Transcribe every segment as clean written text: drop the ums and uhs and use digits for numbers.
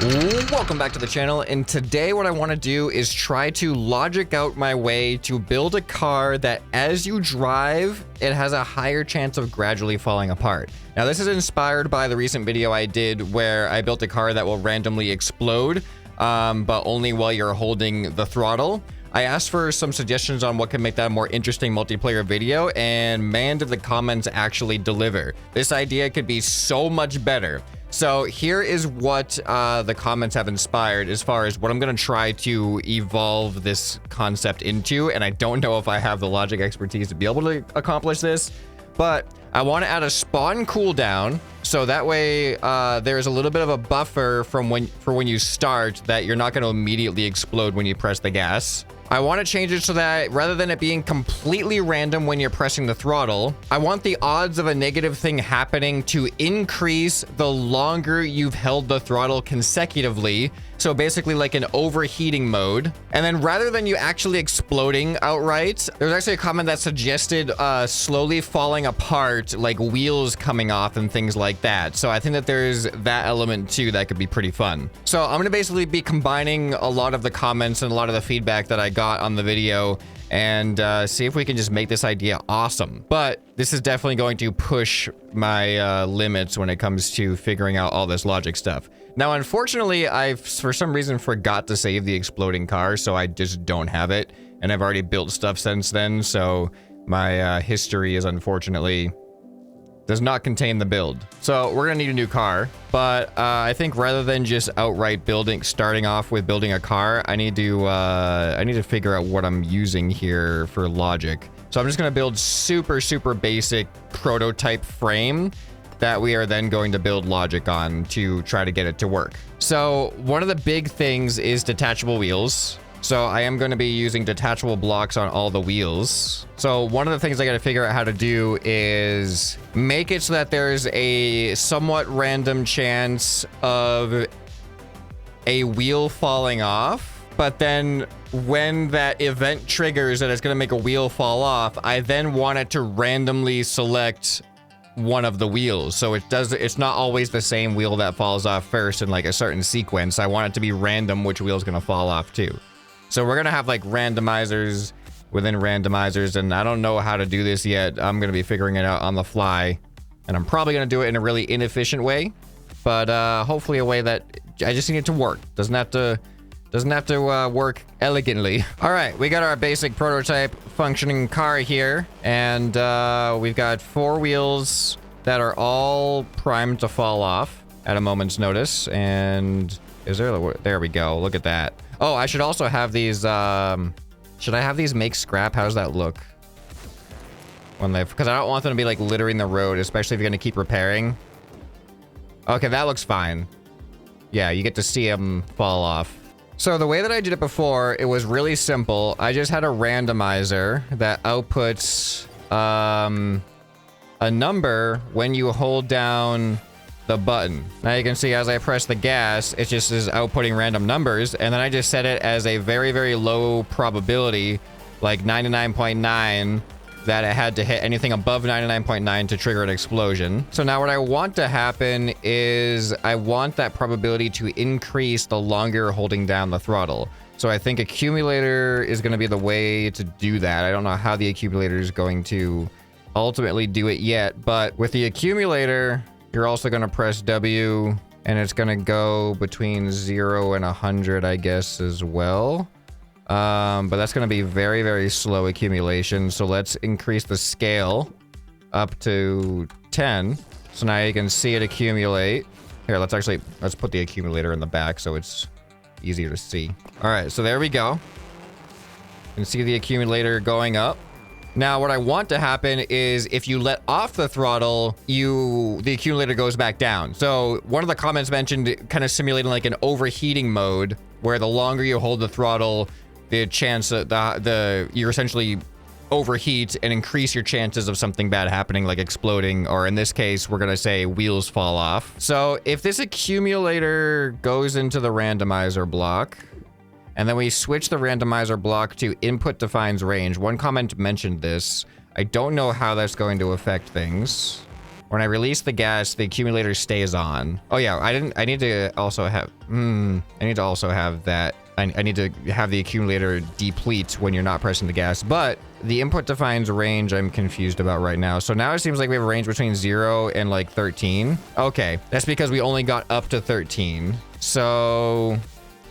Welcome back to the channel, and today what I want to do is try to logic out my way to build a car that as you drive, it has a higher chance of gradually falling apart. Now this is inspired by the recent video I did where I built a car that will randomly explode, but only while you're holding the throttle. I asked for some suggestions on what can make that a more interesting multiplayer video, and man, did the comments actually deliver. This idea could be so much better. So here is what the comments have inspired as far as what I'm going to try to evolve this concept into, and I don't know if I have the logic expertise to be able to accomplish this, but I want to add a spawn cooldown, so that way there's a little bit of a buffer from when you start, that you're not going to immediately explode when you press the gas. I want to change it so that rather than it being completely random when you're pressing the throttle, I want the odds of a negative thing happening to increase the longer you've held the throttle consecutively. So basically like an overheating mode. And then rather than you actually exploding outright, there's actually a comment that suggested slowly falling apart, like wheels coming off and things like that. So I think that there's that element too that could be pretty fun. So I'm going to basically be combining a lot of the comments and a lot of the feedback that I got on the video and see if we can just make this idea awesome. But this is definitely going to push my limits when it comes to figuring out all this logic stuff. Now, unfortunately, I for some reason forgot to save the exploding car, so I just don't have it. And I've already built stuff since then, so my history is unfortunately does not contain the build. So we're gonna need a new car, but I think rather than just outright starting off with building a car, I need to figure out what I'm using here for logic. So I'm just gonna build super basic prototype frame that we are then going to build logic on to try to get it to work. So one of the big things is detachable wheels. So I am going to be using detachable blocks on all the wheels. So one of the things I got to figure out how to do is make it so that there's a somewhat random chance of a wheel falling off. But then when that event triggers that it's going to make a wheel fall off, I then want it to randomly select one of the wheels. So it's not always the same wheel that falls off first in like a certain sequence. I want it to be random which wheel is going to fall off too. So we're going to have like randomizers within randomizers, and I don't know how to do this yet. I'm going to be figuring it out on the fly, and I'm probably going to do it in a really inefficient way, but hopefully a way that I just need it to work. Doesn't have to work elegantly. All right, we got our basic prototype functioning car here, and we've got 4 wheels that are all primed to fall off at a moment's notice. And there we go. Look at that. Oh, I should also have these, should I have these make scrap? How does that look? Because I don't want them to be like littering the road, especially if you're going to keep repairing. Okay, that looks fine. Yeah, you get to see them fall off. So the way that I did it before, it was really simple. I just had a randomizer that outputs a number when you hold down the button. Now you can see as I press the gas, it just is outputting random numbers, and then I just set it as a very low probability, like 99.9, that it had to hit anything above 99.9 to trigger an explosion. So now what I want to happen is I want that probability to increase the longer you're holding down the throttle. So I think accumulator is going to be the way to do that. I don't know how the accumulator is going to ultimately do it yet, but with the accumulator, you're also going to press W, and it's going to go between 0 and 100, I guess, as well. But that's going to be very slow accumulation. So let's increase the scale up to 10. So now you can see it accumulate. Here, let's put the accumulator in the back so it's easier to see. All right, so there we go. You can see the accumulator going up. Now, what I want to happen is if you let off the throttle, the accumulator goes back down. So one of the comments mentioned kind of simulating like an overheating mode, where the longer you hold the throttle, the chance that you essentially overheat and increase your chances of something bad happening, like exploding, or in this case, we're going to say wheels fall off. So if this accumulator goes into the randomizer block, and then we switch the randomizer block to input defines range. One comment mentioned this. I don't know how that's going to affect things. When I release the gas, the accumulator stays on. Oh yeah, I need to also have, that. I need to have the accumulator deplete when you're not pressing the gas, but the input defines range I'm confused about right now. So now it seems like we have a range between 0 and like 13. Okay, that's because we only got up to 13. So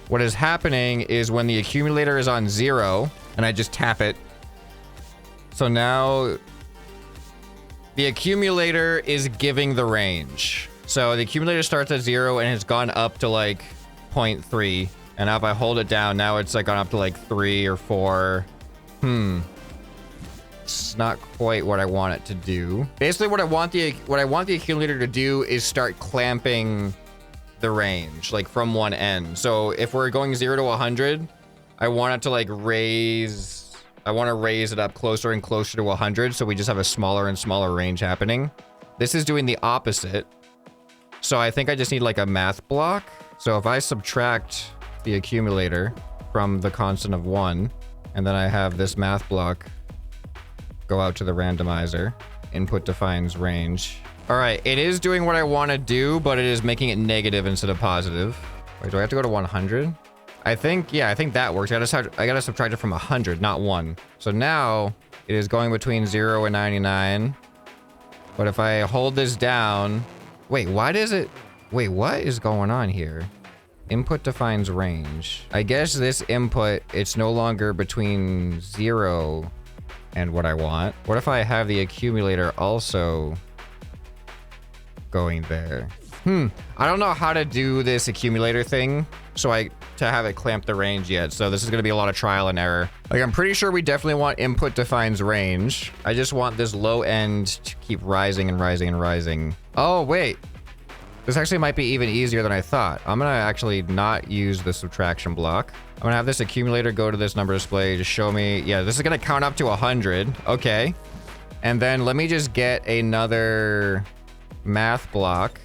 what is happening is when the accumulator is on 0 and I just tap it. So now the accumulator is giving the range. So the accumulator starts at 0 and has gone up to like 0.3. And now if I hold it down, now it's like gone up to like 3 or 4. It's not quite what I want it to do. Basically, what I want the accumulator to do is start clamping the range, like from one end. So if we're going 0 to 100, I want it to like raise. I want to raise it up closer and closer to 100, so we just have a smaller and smaller range happening. This is doing the opposite. So I think I just need like a math block. So if I subtract the accumulator from the constant of 1, and then I have this math block go out to the randomizer. Input defines range. All right, it is doing what I want to do, but it is making it negative instead of positive. Wait, do I have to go to 100? I think that works. I gotta subtract it from 100, not 1. So now it is going between 0 and 99. But if I hold this down, wait, what is going on here? Input defines range. I guess this input, it's no longer between 0 and what I want. What if I have the accumulator also going there? I don't know how to do this accumulator thing, to have it clamp the range yet. So this is gonna be a lot of trial and error. Like, I'm pretty sure we definitely want input defines range. I just want this low end to keep rising and rising and rising. Oh, wait. This actually might be even easier than I thought. I'm gonna actually not use the subtraction block. I'm gonna have this accumulator go to this number display to show me, yeah, this is gonna count up to 100. Okay. And then let me just get another math block,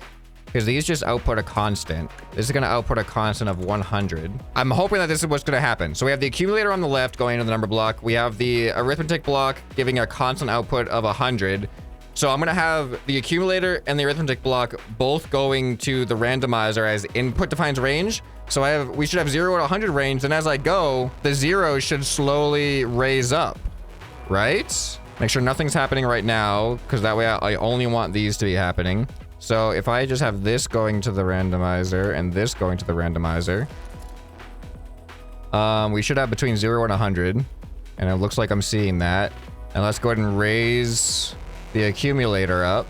because these just output a constant. This is gonna output a constant of 100. I'm hoping that this is what's gonna happen. So we have the accumulator on the left going into the number block. We have the arithmetic block giving a constant output of 100. So I'm gonna have the accumulator and the arithmetic block both going to the randomizer as input defines range. So we should have 0 to 100 range, and as I go, the 0 should slowly raise up, right? Make sure nothing's happening right now, because that way I only want these to be happening. So if I just have this going to the randomizer and this going to the randomizer, we should have between 0 and 100, and it looks like I'm seeing that. And let's go ahead and raise the accumulator up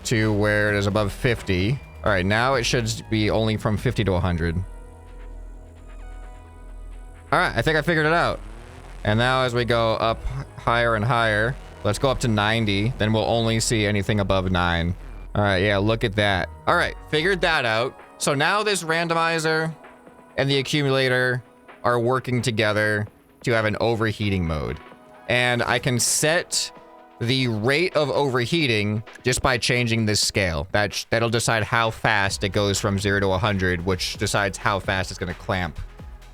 to where it is above 50. All right, now it should be only from 50 to 100. All right, I think I figured it out. And now as we go up higher and higher, let's go up to 90, then we'll only see anything above 9. All right, yeah, look at that. All right, figured that out. So now this randomizer and the accumulator are working together to have an overheating mode. And I can set the rate of overheating just by changing this scale. That'll decide how fast it goes from 0 to 100, which decides how fast it's gonna clamp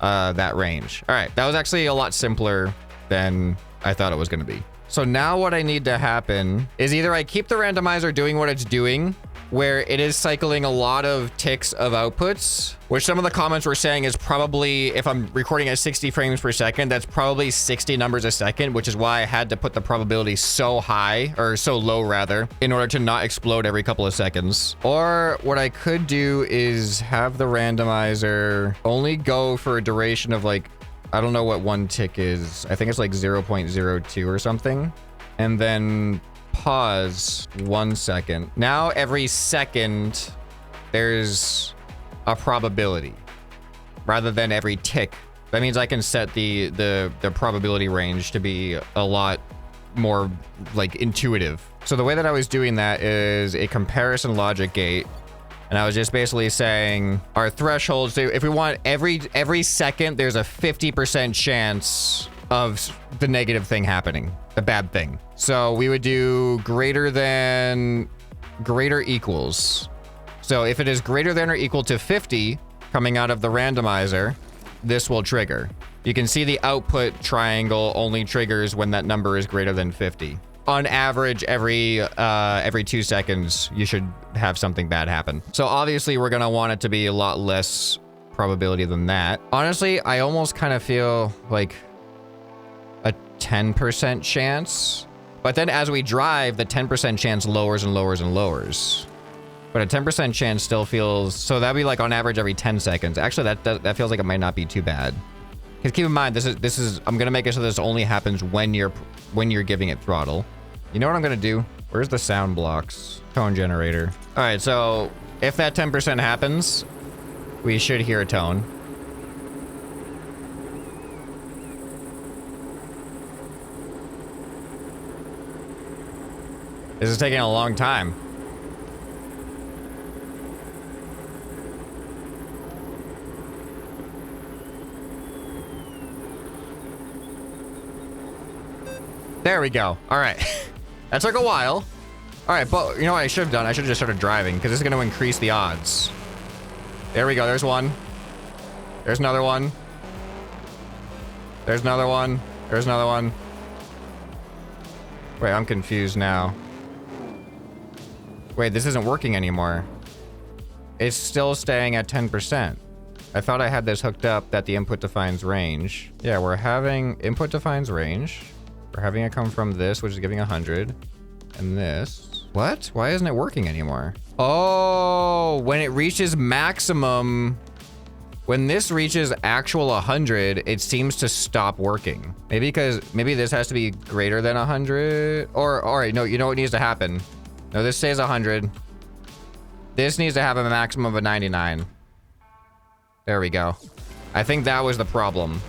that range. All right, that was actually a lot simpler than I thought it was gonna be. So now what I need to happen is either I keep the randomizer doing what it's doing, where it is cycling a lot of ticks of outputs, which some of the comments were saying is probably, if I'm recording at 60 frames per second, that's probably 60 numbers a second, which is why I had to put the probability so high, or so low rather, in order to not explode every couple of seconds. Or what I could do is have the randomizer only go for a duration of like, I don't know what one tick is. I think it's like 0.02 or something. And then pause 1 second. Now every second there's a probability rather than every tick. That means I can set the probability range to be a lot more like intuitive. So the way that I was doing that is a comparison logic gate. And I was just basically saying our threshold, so if we want every second, there's a 50% chance of the negative thing happening, the bad thing. So we would do greater equals. So if it is greater than or equal to 50 coming out of the randomizer, this will trigger. You can see the output triangle only triggers when that number is greater than 50. on average, every 2 seconds, you should have something bad happen. So obviously we're gonna want it to be a lot less probability than that. Honestly, I almost kind of feel like a 10% chance, but then as we drive, the 10% chance lowers and lowers and lowers. But a 10% chance still feels, so that'd be like on average every 10 seconds. Actually, that feels like it might not be too bad. Because keep in mind, this is I'm gonna make it so this only happens when you're giving it throttle. You know what I'm gonna do? Where's the sound blocks? Tone generator. All right, so if that 10% happens, we should hear a tone. This is taking a long time. There we go. All right. That took a while. All right, but you know what I should have done? I should have just started driving because this is going to increase the odds. There we go. There's one. There's another one. There's another one. There's another one. Wait, I'm confused now. Wait, this isn't working anymore. It's still staying at 10%. I thought I had this hooked up that the input defines range. Yeah, we're having input defines range. We're having it come from this, which is giving 100. And this. What? Why isn't it working anymore? Oh, when it reaches maximum, when this reaches actual 100, it seems to stop working. Maybe this has to be greater than 100. Or, all right, no, you know what needs to happen? No, this stays 100. This needs to have a maximum of a 99. There we go. I think that was the problem.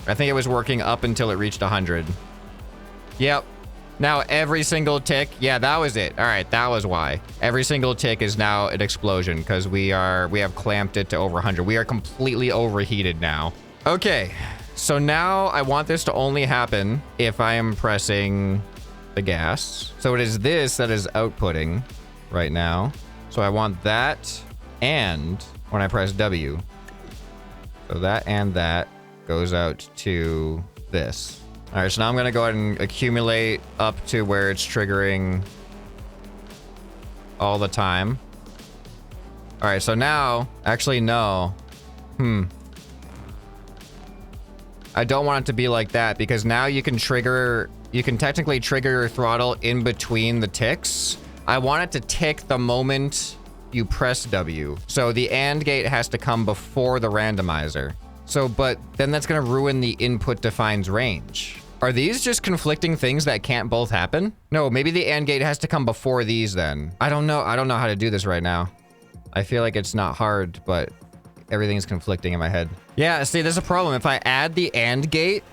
I think it was working up until it reached 100. Yep. Now every single tick, yeah, that was it. All right, that was why. Every single tick is now an explosion because we have clamped it to over 100. We are completely overheated now. Okay, so now I want this to only happen if I am pressing the gas. So it is this that is outputting right now. So I want that and when I press W. So that and that goes out to this. All right, so now I'm gonna go ahead and accumulate up to where it's triggering all the time. All right, so now, actually no. I don't want it to be like that because now you can technically trigger your throttle in between the ticks. I want it to tick the moment you press W. So the AND gate has to come before the randomizer. So, but then that's gonna ruin the input defines range. Are these just conflicting things that can't both happen? No, maybe the AND gate has to come before these then. I don't know. I don't know how to do this right now. I feel like it's not hard, but everything's conflicting in my head. Yeah, see, there's a problem. If I add the AND gate,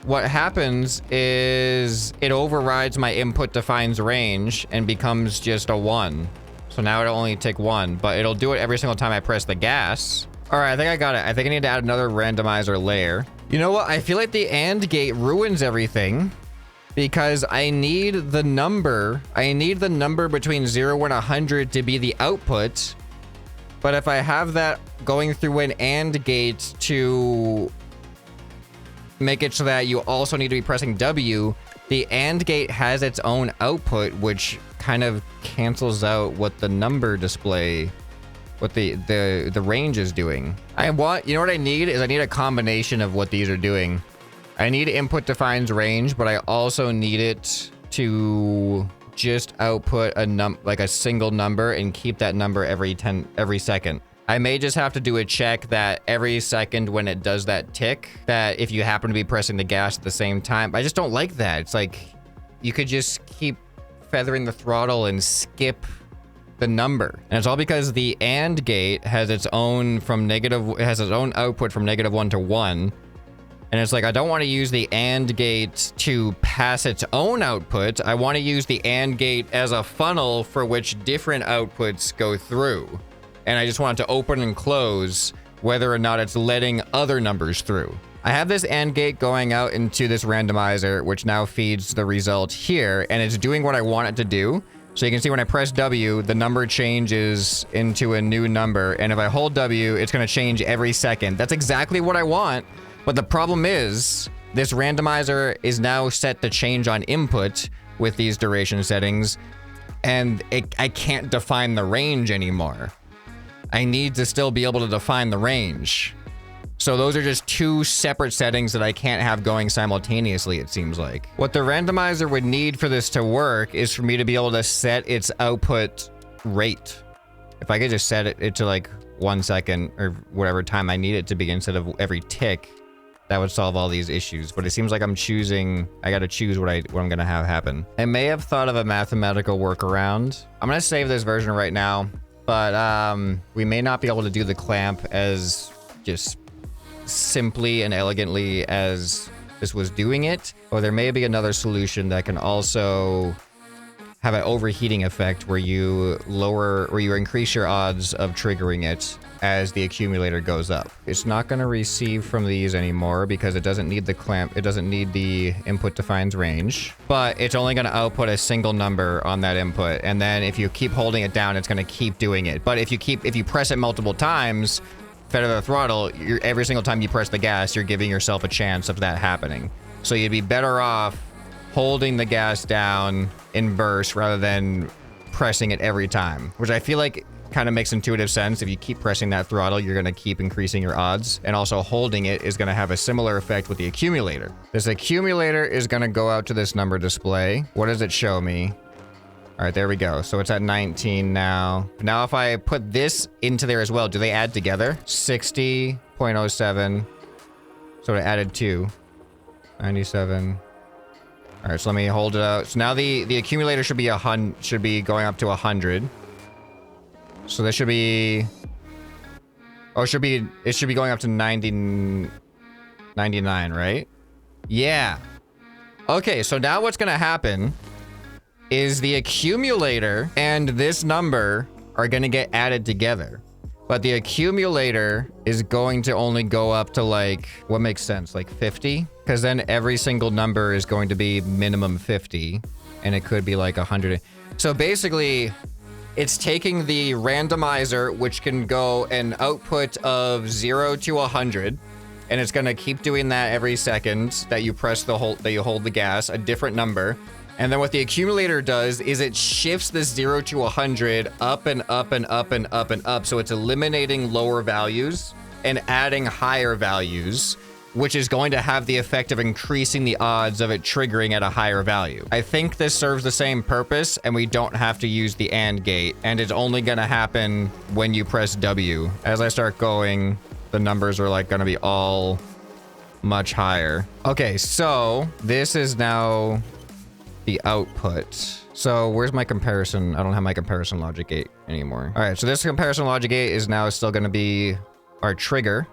what happens is it overrides my input defines range and becomes just a 1. So now it'll only take 1, but it'll do it every single time I press the gas. All right, I think I got it. I think I need to add another randomizer layer. You know what? I feel like the AND gate ruins everything because I need the number. I need the number between 0 and 100 to be the output. But if I have that going through an AND gate to make it so that you also need to be pressing W, the AND gate has its own output, which kind of cancels out what the number display, what the range is doing. You know what I need is I need a combination of what these are doing. I need input defines range, but I also need it to just output a single number and keep that number every second. I may just have to do a check that every second when it does that tick, that if you happen to be pressing the gas at the same time. I just don't like that. It's like you could just keep feathering the throttle and skip the number. And it's all because the AND gate has its own output from -1 to 1. And it's like, I don't want to use the AND gate to pass its own output. I want to use the AND gate as a funnel for which different outputs go through. And I just want it to open and close whether or not it's letting other numbers through. I have this AND gate going out into this randomizer, which now feeds the result here, and it's doing what I want it to do. So you can see when I press W, the number changes into a new number. And if I hold W, it's going to change every second. That's exactly what I want. But the problem is this randomizer is now set to change on input with these duration settings, and I can't define the range anymore. I need to still be able to define the range. So those are just two separate settings that I can't have going simultaneously, it seems like. What the randomizer would need for this to work is for me to be able to set its output rate. If I could just set it to like 1 second or whatever time I need it to be instead of every tick, that would solve all these issues. But it seems like I gotta choose what I'm gonna have happen. I may have thought of a mathematical workaround. I'm gonna save this version right now, but we may not be able to do the clamp as just simply and elegantly as this was doing it. Or there may be another solution that can also have an overheating effect where you increase your odds of triggering it as the accumulator goes up. It's not going to receive from these anymore because it doesn't need the clamp. It doesn't need the input defines range, but it's only going to output a single number on that input. And then if you keep holding it down, it's going to keep doing it. But if you press it multiple times, fed to the throttle, every single time you press the gas, you're giving yourself a chance of that happening. So you'd be better off holding the gas down in bursts rather than pressing it every time, which I feel like kind of makes intuitive sense. If you keep pressing that throttle, you're going to keep increasing your odds, and also holding it is going to have a similar effect with the accumulator. This accumulator is going to go out to this number display. What does it show me? All right, there we go. So it's at 19 now. Now if I put this into there as well, do they add together? 60.07. So it added 2. 97. All right, so let me hold it out. So now the accumulator should be going up to 100. So this should be, it should be going up to 99, right? Yeah. Okay, so now what's gonna happen is the accumulator and this number are gonna get added together. But the accumulator is going to only go up to like, what makes sense? Like 50? Because then every single number is going to be minimum 50. And it could be like 100. So basically, it's taking the randomizer, which can go an output of 0 to 100. And it's going to keep doing that every second that you hold the gas, a different number. And then what the accumulator does is it shifts the 0 to 100 up and up and up and up and up. So it's eliminating lower values and adding higher values, which is going to have the effect of increasing the odds of it triggering at a higher value. I think this serves the same purpose, and we don't have to use the AND gate, and it's only going to happen when you press W. As I start going, the numbers are like going to be all much higher. Okay, so this is now the output. So where's my comparison? I don't have my comparison logic gate anymore. All right, so this comparison logic gate is now still going to be our trigger,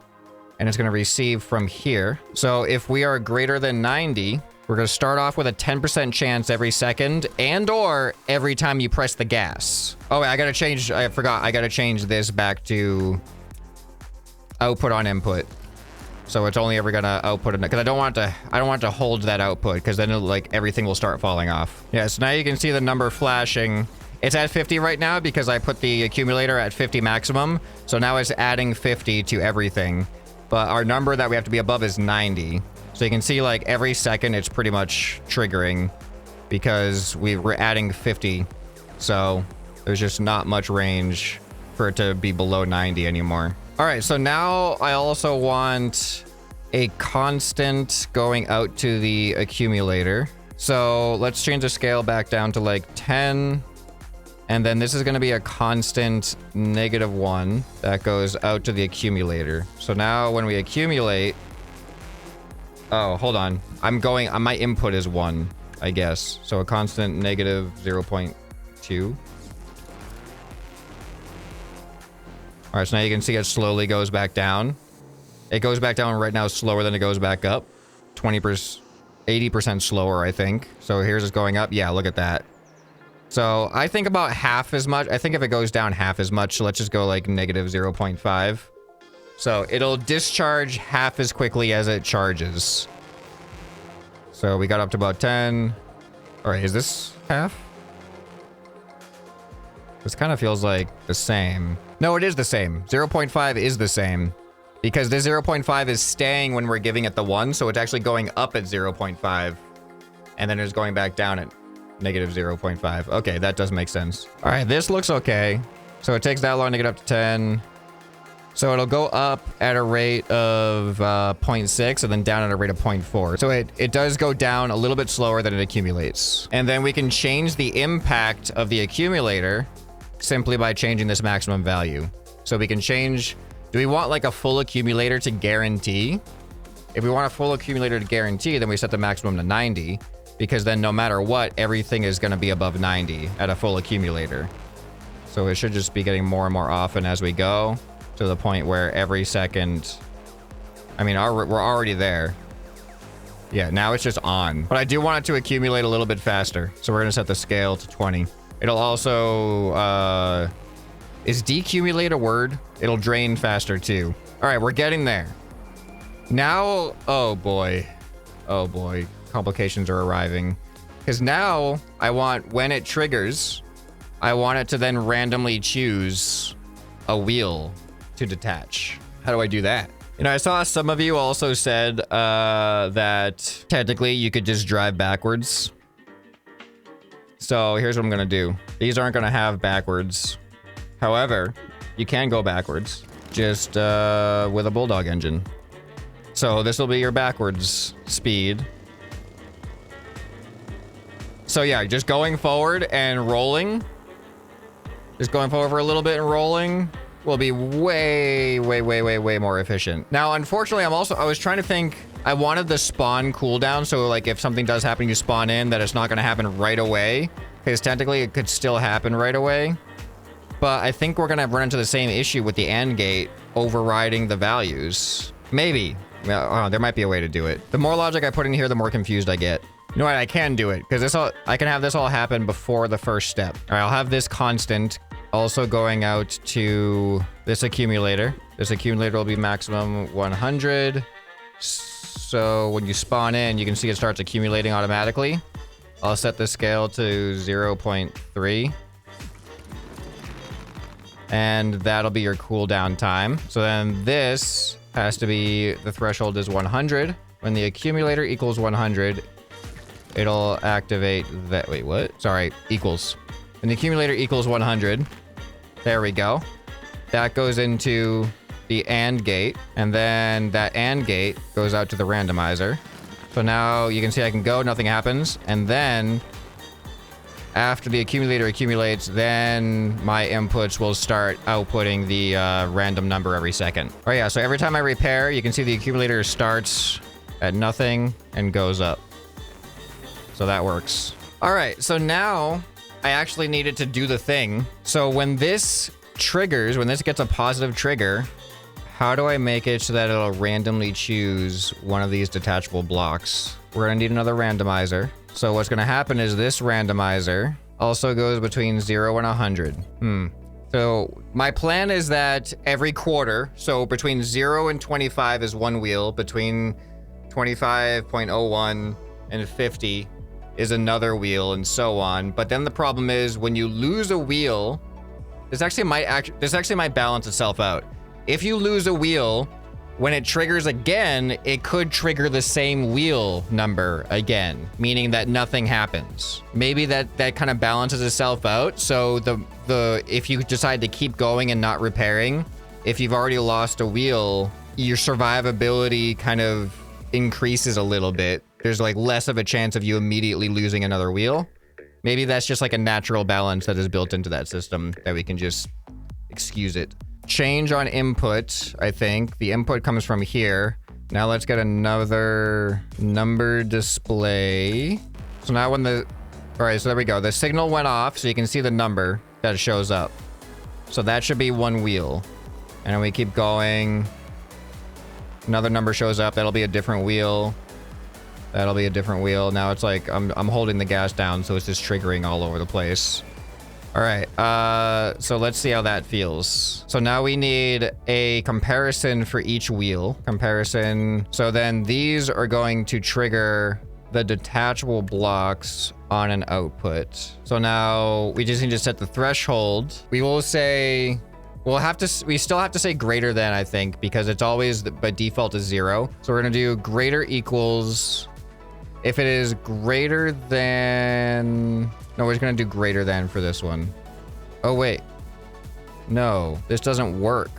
and it's going to receive from here. So if we are greater than 90, we're going to start off with a 10% chance every second and or every time you press the gas. Oh, wait, I forgot. I got to change this back to output on input. So it's only ever gonna output it because I don't want to hold that output because then like everything will start falling off. Yeah, so now you can see the number flashing. It's at 50 right now because I put the accumulator at 50 maximum. So now it's adding 50 to everything. But our number that we have to be above is 90. So you can see like every second it's pretty much triggering because we're adding 50. So there's just not much range for it to be below 90 anymore. All right, so now I also want a constant going out to the accumulator. So let's change the scale back down to like 10. And then this is going to be a constant -1 that goes out to the accumulator. So now when we accumulate... Oh, hold on. My input is 1, I guess. So a constant -0.2. All right, so now you can see it slowly goes back down. It goes back down right now slower than it goes back up. 80% slower, I think. So here's it going up. Yeah, look at that. So I think about half as much. I think if it goes down half as much, so let's just go like -0.5. So it'll discharge half as quickly as it charges. So we got up to about 10. All right, is this half? This kind of feels like the same. No, it is the same. 0.5 is the same. because this 0.5 is staying when we're giving it the 1, so it's actually going up at 0.5, and then it's going back down at negative 0.5. Okay, that does make sense. All right, this looks okay. So it takes that long to get up to 10. So it'll go up at a rate of 0.6 and then down at a rate of 0.4. So it does go down a little bit slower than it accumulates. And then we can change the impact of the accumulator simply by changing this maximum value. So we can change, do we want like a full accumulator to guarantee? If we want a full accumulator to guarantee, then we set the maximum to 90, because then no matter what, everything is going to be above 90 at a full accumulator. So it should just be getting more and more often as we go, to the point where every second, I mean, we're already there. Yeah, now it's just on. But I do want it to accumulate a little bit faster. So we're going to set the scale to 20. It'll also, is decumulate a word? It'll drain faster too. All right, we're getting there. Now, oh boy. Oh boy, complications are arriving. Because now I want, when it triggers, I want it to then randomly choose a wheel to detach. How do I do that? You know, I saw some of you also said that technically you could just drive backwards. So here's what I'm gonna do. These aren't gonna have backwards. However, you can go backwards, just with a bulldog engine. So this will be your backwards speed. So yeah, just going forward and rolling. Just going forward for a little bit and rolling will be way more efficient. Now, unfortunately, I was trying to think, I wanted the spawn cooldown. So like if something does happen, you spawn in, that it's not going to happen right away. Because technically it could still happen right away. But I think we're going to run into the same issue with the AND gate overriding the values. Maybe. Well, there might be a way to do it. The more logic I put in here, the more confused I get. You know what? I can do it, because I can have this all happen before the first step. All right, I'll have this constant also going out to this accumulator. This accumulator will be maximum 100. So when you spawn in, you can see it starts accumulating automatically. I'll set the scale to 0.3. And that'll be your cooldown time. So then this has to be, the threshold is 100. When the accumulator equals 100, it'll activate that. Wait, what? Sorry, equals. When the accumulator equals 100, there we go. That goes into the AND gate, and then that AND gate goes out to the randomizer. So now you can see I can go, nothing happens, and then after the accumulator accumulates, then my inputs will start outputting the random number every second. Oh yeah, so every time I repair, you can see the accumulator starts at nothing and goes up. So that works. All right, so now I actually needed to do the thing. So when this triggers, when this gets a positive trigger, how do I make it so that it'll randomly choose one of these detachable blocks? We're gonna need another randomizer. So what's gonna happen is this randomizer also goes between 0 and 100. So my plan is that every quarter, so between 0 and 25 is one wheel, between 25.01 and 50 is another wheel, and so on. But then the problem is when you lose a wheel, this actually might balance itself out. If you lose a wheel, when it triggers again, it could trigger the same wheel number again, meaning that nothing happens. Maybe that kind of balances itself out. So if you decide to keep going and not repairing, if you've already lost a wheel, your survivability kind of increases a little bit. There's like less of a chance of you immediately losing another wheel. Maybe that's just like a natural balance that is built into that system that we can just excuse it. Change on input, I think. The input comes from here. Now let's get another number display. So now when all right, so there we go. The signal went off, so you can see the number that shows up. So that should be one wheel. And then we keep going. Another number shows up. That'll be a different wheel. That'll be a different wheel. Now it's like I'm holding the gas down, so it's just triggering all over the place. All right, so let's see how that feels. So now we need a comparison for each wheel. Comparison. So then these are going to trigger the detachable blocks on an output. So now we just need to set the threshold. We will say we still have to say greater than, I think, because it's always, by default is 0. So we're gonna do greater equals, if it is greater than, no, we're just gonna do greater than for this one. Oh, wait. No, this doesn't work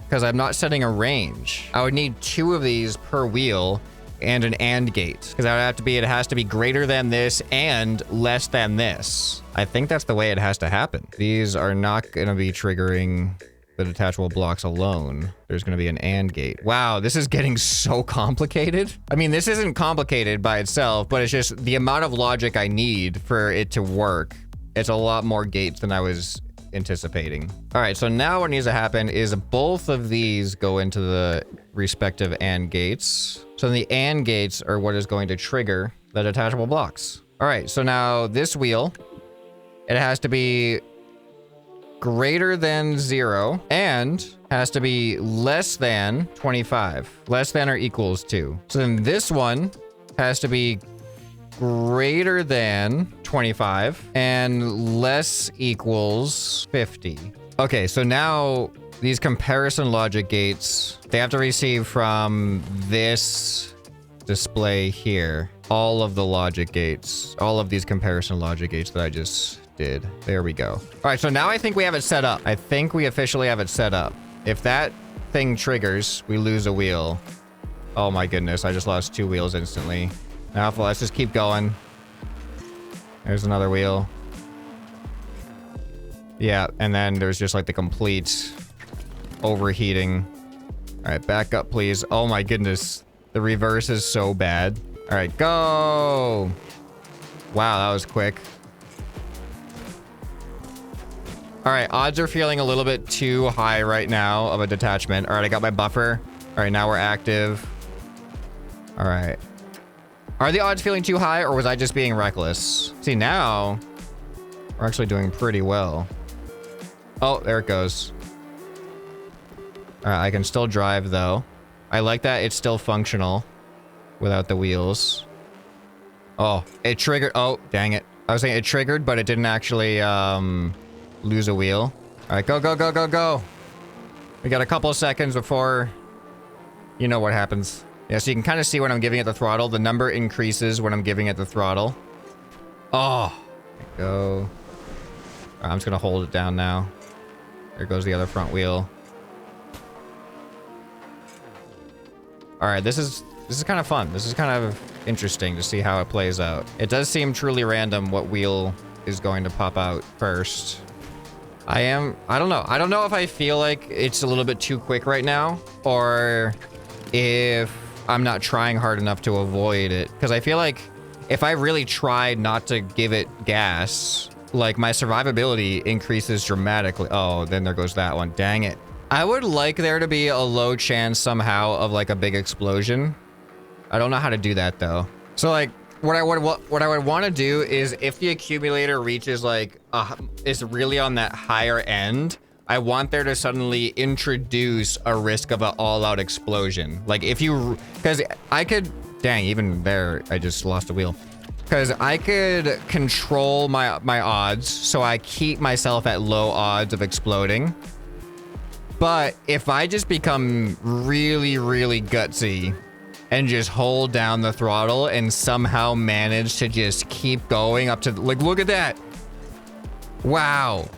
because I'm not setting a range. I would need 2 of these per wheel and an AND gate, because that would have to be, it has to be greater than this and less than this. I think that's the way it has to happen. These are not going to be triggering the detachable blocks alone. There's going to be an AND gate. Wow, this is getting so complicated. I mean, this isn't complicated by itself, but it's just the amount of logic I need for it to work. It's a lot more gates than I was anticipating. All right, so now what needs to happen is both of these go into the respective AND gates. So the AND gates are what is going to trigger the detachable blocks. All right, so now this wheel, it has to be greater than 0 and has to be less than 25. Less than or equals to. So then this one has to be greater than 25 and less equals 50. Okay, so now these comparison logic gates, they have to receive from this display here all of the logic gates, all of these comparison logic gates that I just did. There we go. All right, so now I think we have it set up. I think we officially have it set up. If that thing triggers, we lose a wheel. Oh my goodness, I just lost 2 wheels instantly. Now let's just keep going. There's another wheel. Yeah, and then there's just like the complete overheating. All right, back up, please. Oh my goodness. The reverse is so bad. All right, go. Wow, that was quick. All right, odds are feeling a little bit too high right now of a detachment. All right, I got my buffer. All right, now we're active. All right. Are the odds feeling too high, or was I just being reckless? See, now we're actually doing pretty well. Oh, there it goes. All right, I can still drive though. I like that it's still functional without the wheels. Oh, it triggered. Oh, dang it. I was saying it triggered, but it didn't actually lose a wheel. All right, go, go, go, go, go. We got a couple of seconds before you know what happens. Yeah, so you can kind of see when I'm giving it the throttle. The number increases when I'm giving it the throttle. Oh, go. All right, I'm just gonna hold it down now. There goes the other front wheel. All right, this is kind of fun. This is kind of interesting to see how it plays out. It does seem truly random what wheel is going to pop out first. I don't know. I don't know if I feel like it's a little bit too quick right now, or if I'm not trying hard enough to avoid it. Because I feel like if I really try not to give it gas, like my survivability increases dramatically. Oh, then there goes that one. Dang it. I would like there to be a low chance somehow of like a big explosion. I don't know how to do that though. So like what I would want to do is if the accumulator reaches like is really on that higher end, I want there to suddenly introduce a risk of an all-out explosion. Like if you, because I could, dang, even there, I just lost a wheel. Because I could control my odds, so I keep myself at low odds of exploding. But if I just become really, really gutsy and just hold down the throttle and somehow manage to just keep going up to, like, look at that. Wow.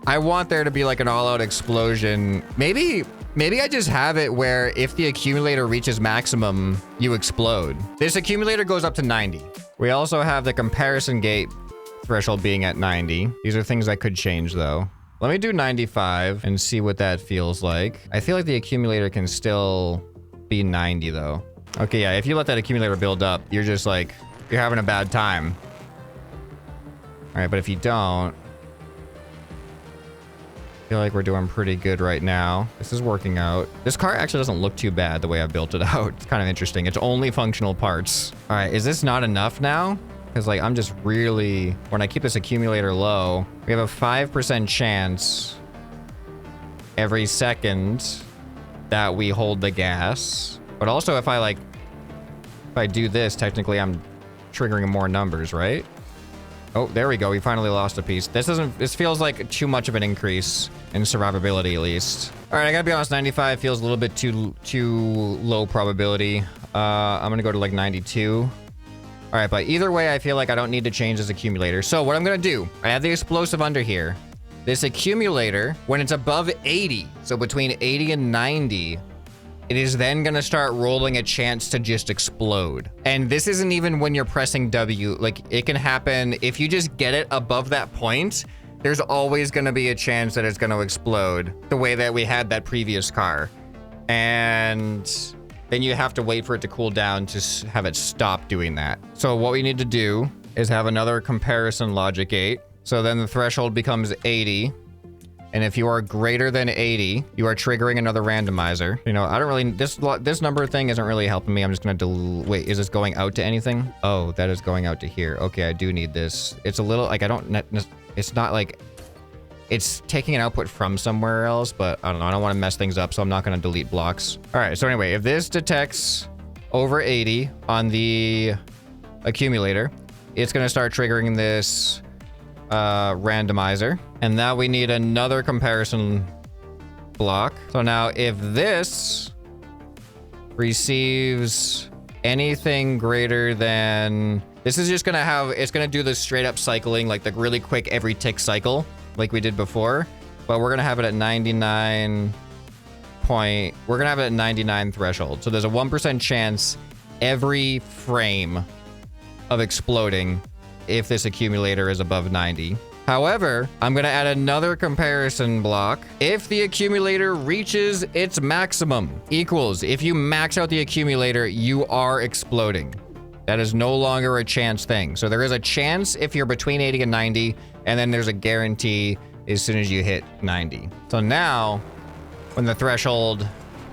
I want there to be like an all-out explosion. Maybe I just have it where if the accumulator reaches maximum, you explode. This accumulator goes up to 90. We also have the comparison gate threshold being at 90. These are things I could change though. Let me do 95 and see what that feels like. I feel like the accumulator can still be 90 though. Okay, yeah, if you let that accumulator build up, you're just like, you're having a bad time. All right, but if you don't, I feel like we're doing pretty good right now. This is working out. This car actually doesn't look too bad the way I built it out. It's kind of interesting. It's only functional parts. All right, is this not enough now? Because like I'm just really, when I keep this accumulator low, we have a 5% chance every second that we hold the gas. But also if I do this, technically I'm triggering more numbers, right? Oh, there we go. We finally lost a piece. This feels like too much of an increase in survivability, at least. All right, I gotta be honest, 95 feels a little bit too low probability. I'm gonna go to like 92. All right, but either way, I feel like I don't need to change this accumulator. So what I'm gonna do, I have the explosive under here. This accumulator, when it's above 80, so between 80 and 90, it is then gonna start rolling a chance to just explode. And this isn't even when you're pressing W. Like, it can happen if you just get it above that point. There's always gonna be a chance that it's gonna explode the way that we had that previous car. And then you have to wait for it to cool down to have it stop doing that. So what we need to do is have another comparison logic gate. So then the threshold becomes 80. And if you are greater than 80, you are triggering another randomizer. You know, I don't really, this number thing isn't really helping me. I'm just gonna wait, is this going out to anything? Oh, that is going out to here. Okay, I do need this. It's a little, like, it's not like, it's taking an output from somewhere else, but I don't know. I don't want to mess things up, so I'm not gonna delete blocks. All right, so anyway, if this detects over 80 on the accumulator, it's gonna start triggering this randomizer. And now we need another comparison block. So now if this receives anything greater than, this is just gonna have, it's gonna do the straight up cycling, like the really quick every tick cycle like we did before, but we're gonna have it at 99 we're gonna have it at 99 threshold. So there's a 1% chance every frame of exploding if this accumulator is above 90. However, I'm gonna add another comparison block. If the accumulator reaches its maximum, equals, if you max out the accumulator, you are exploding. That is no longer a chance thing. So there is a chance if you're between 80 and 90, and then there's a guarantee as soon as you hit 90. So now, when the threshold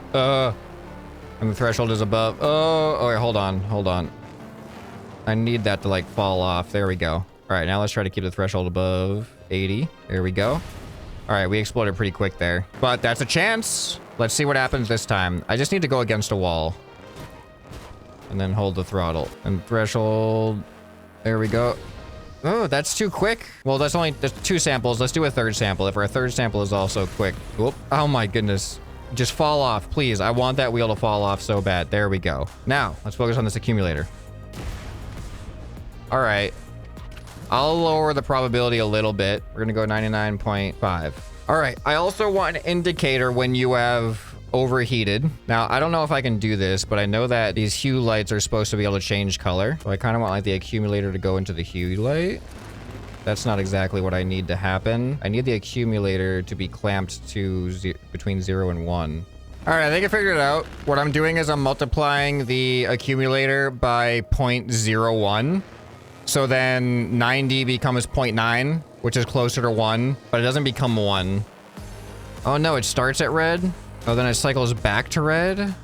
is above, oh wait, hold on. I need that to like fall off. There we go. All right, now let's try to keep the threshold above 80. There we go. All right, we exploded pretty quick there, but that's a chance. Let's see what happens this time. I just need to go against a wall and then hold the throttle and threshold. There we go. Oh, that's too quick. Well, there's 2 samples. Let's do a third sample. If our third sample is also quick. Whoop. Oh my goodness. Just fall off, please. I want that wheel to fall off so bad. There we go. Now, let's focus on this accumulator. All right. I'll lower the probability a little bit. We're gonna go 99.5. All right. I also want an indicator when you have overheated. Now, I don't know if I can do this, but I know that these hue lights are supposed to be able to change color. So I kind of want like the accumulator to go into the hue light. That's not exactly what I need to happen. I need the accumulator to be clamped to between 0 and 1. All right, I think I figured it out. What I'm doing is I'm multiplying the accumulator by 0.01. So then 90 becomes 0.9, which is closer to 1, but it doesn't become 1. Oh no, it starts at red. Oh, then it cycles back to red.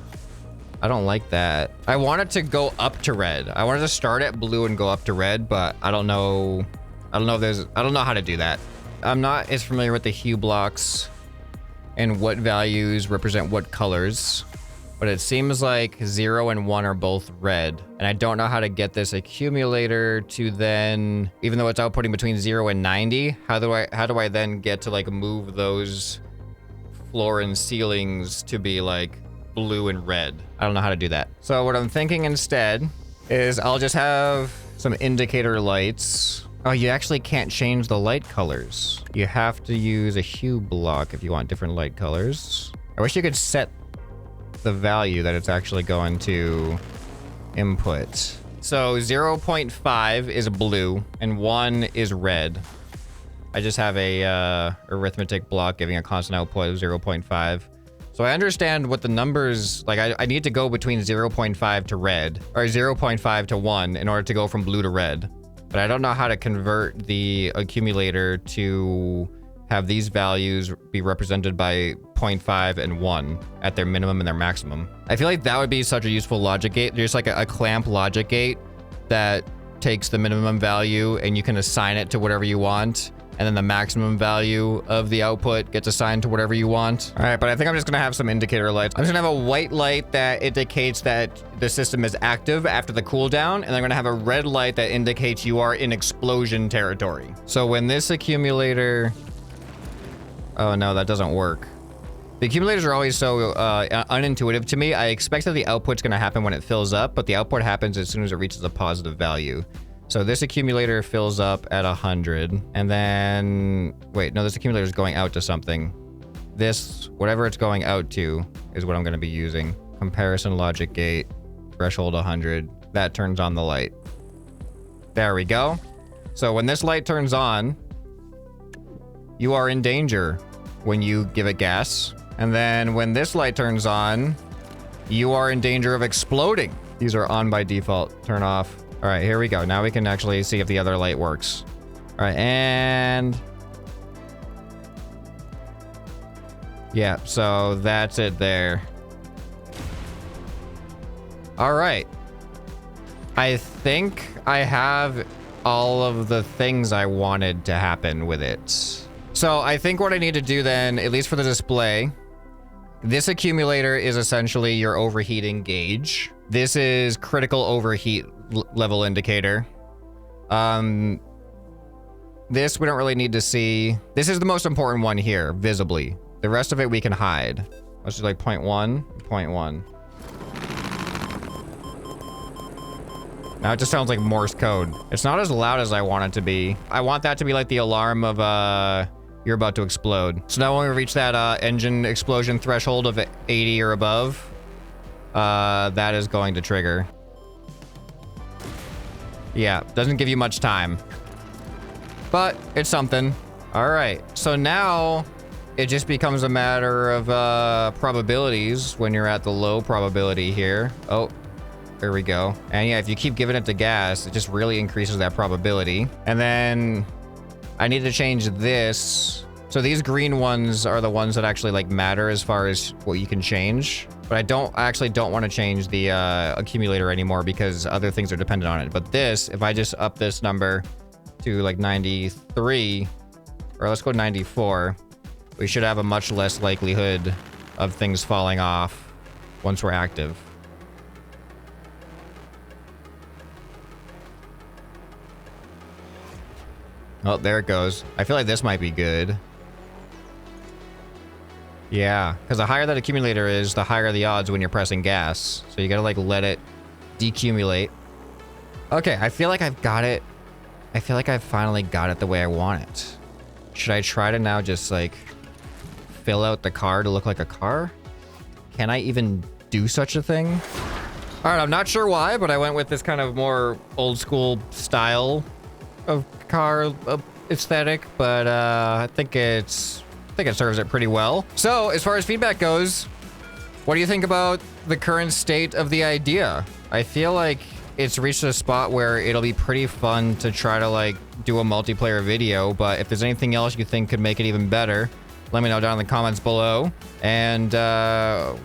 I don't like that. I want it to go up to red. I wanted to start at blue and go up to red, but I don't know. I don't know how to do that. I'm not as familiar with the hue blocks and what values represent what colors, but it seems like 0 and 1 are both red. And I don't know how to get this accumulator to then, even though it's outputting between 0 and 90, how do I then get to like move those floor and ceilings to be like blue and red? I don't know how to do that. So what I'm thinking instead is I'll just have some indicator lights. Oh, you actually can't change the light colors. You have to use a hue block if you want different light colors. I wish you could set the value that it's actually going to input. So 0.5 is blue and 1 is red. I just have a arithmetic block giving a constant output of 0.5. So I understand what the numbers, like I need to go between 0.5 to red, or 0.5 to 1 in order to go from blue to red. But I don't know how to convert the accumulator to have these values be represented by 0.5 and 1 at their minimum and their maximum. I feel like that would be such a useful logic gate. There's like a clamp logic gate that takes the minimum value and you can assign it to whatever you want. and then the maximum value of the output gets assigned to whatever you want. All right, but I think I'm just gonna have some indicator lights. I'm just gonna have a white light that indicates that the system is active after the cooldown, and I'm gonna have a red light that indicates you are in explosion territory. So when this accumulator... Oh no, that doesn't work. The accumulators are always so unintuitive to me. I expect that the output's gonna happen when it fills up, but the output happens as soon as it reaches a positive value. So this accumulator fills up at 100, and then, wait, no, this accumulator is going out to something. This, whatever it's going out to, is what I'm gonna be using. Comparison logic gate, threshold 100, that turns on the light. There we go. So when this light turns on, you are in danger when you give it gas. And then when this light turns on, you are in danger of exploding. These are on by default, turn off. All right, here we go. Now we can actually see if the other light works. All right, and... yeah, so that's it there. All right. I think I have all of the things I wanted to happen with it. So I think what I need to do then, at least for the display, this accumulator is essentially your overheating gauge. This is critical overheat level indicator. This we don't really need to see. This is the most important one here, visibly. The rest of it we can hide. Let's do like 0.1, 0.1. Now it just sounds like Morse code. It's not as loud as I want it to be. I want that to be like the alarm of you're about to explode. So now when we reach that engine explosion threshold of 80 or above, that is going to trigger. Yeah, doesn't give you much time, but it's something. All right, so now it just becomes a matter of probabilities when you're at the low probability here. Oh, there we go. And yeah, if you keep giving it to gas, it just really increases that probability. And then I need to change this. So these green ones are the ones that actually like matter as far as what you can change. But I actually don't want to change the accumulator anymore because other things are dependent on it. But this, if I just up this number to like 93, or let's go 94, we should have a much less likelihood of things falling off once we're active. Oh, there it goes. I feel like this might be good. Yeah, because the higher that accumulator is, the higher the odds when you're pressing gas. So you gotta like let it decumulate. Okay, I feel like I've got it. I feel like I've finally got it the way I want it. Should I try to now just like fill out the car to look like a car? Can I even do such a thing? All right, I'm not sure why, but I went with this kind of more old school style of car aesthetic, but I think it serves it pretty well. So as far as feedback goes, what do you think about the current state of the idea? I feel like it's reached a spot where it'll be pretty fun to try to like do a multiplayer video, but if there's anything else you think could make it even better, let me know down in the comments below, and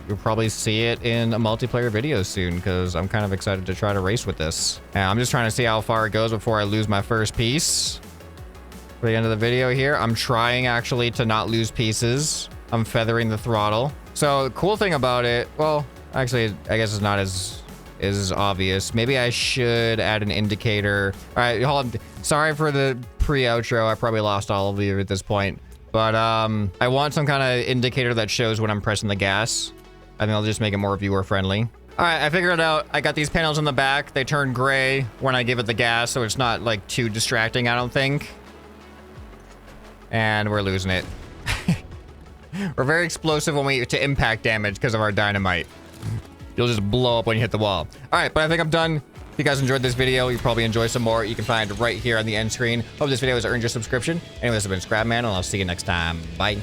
you'll probably see it in a multiplayer video soon because I'm kind of excited to try to race with this. And I'm just trying to see how far it goes before I lose my first piece. For the end of the video here, I'm trying actually to not lose pieces. I'm feathering the throttle. So the cool thing about it, well, actually, I guess it's not as obvious. Maybe I should add an indicator. All right, hold on. Sorry for the pre-outro. I probably lost all of you at this point. But I want some kind of indicator that shows when I'm pressing the gas. I think I'll just make it more viewer friendly. All right, I figured it out. I got these panels in the back. They turn gray when I give it the gas, so it's not like too distracting, I don't think. And we're losing it. We're very explosive when we to impact damage because of our dynamite. You'll just blow up when you hit the wall. All right, but I think I'm done. If you guys enjoyed this video, you probably enjoy some more. You can find right here on the end screen. Hope this video has earned your subscription. Anyway, this has been ScrapMan, and I'll see you next time. Bye.